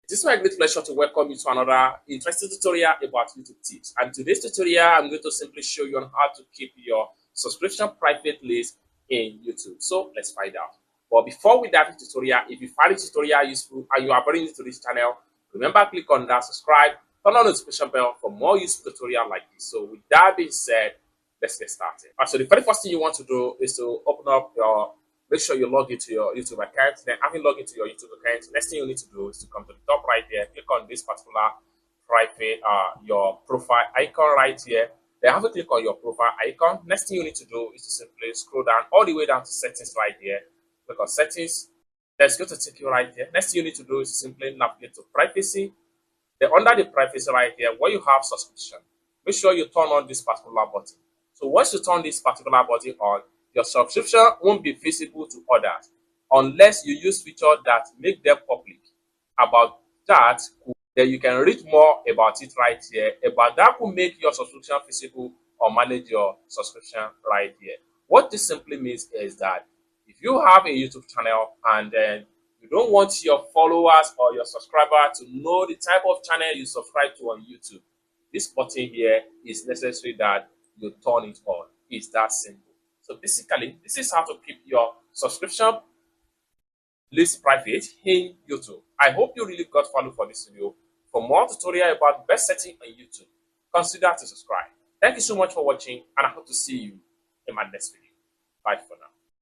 It is my great pleasure to welcome you to another interesting tutorial about YouTube tips. And today's tutorial, I'm going to simply show you on how to keep your subscription private list in YouTube. So let's find out. But before we dive into the tutorial, if you find the tutorial useful and you are very new to this channel, remember click on that subscribe, turn on the notification bell for more useful tutorial like this. So with that being said, let's get started. So the very first thing you want to do is to open up make sure you log into your YouTube account. Then having logged into your YouTube account, next thing you need to do is to come to the top right here, click on this particular private your profile icon right here. Then have a click on your profile icon. Next thing you need to do is to simply scroll down all the way down to settings right here. Click on settings. Let's go to take you right here. Next thing you need to do is to simply navigate to privacy. Then under the privacy right here, where you have subscription, make sure you turn on this particular button. So once you turn this particular button on, your subscription won't be visible to others unless you use features that make them public. About that, then you can read more about it right here. About that will make your subscription visible or manage your subscription right here. What this simply means is that if you have a YouTube channel and then you don't want your followers or your subscribers to know the type of channel you subscribe to on YouTube, this button here is necessary that you turn it on. It's that simple. So basically, this is how to keep your subscription list private in YouTube. I hope you really got value for this video. For more tutorial about best setting on YouTube, consider to subscribe. Thank you so much for watching, and I hope to see you in my next video. Bye for now.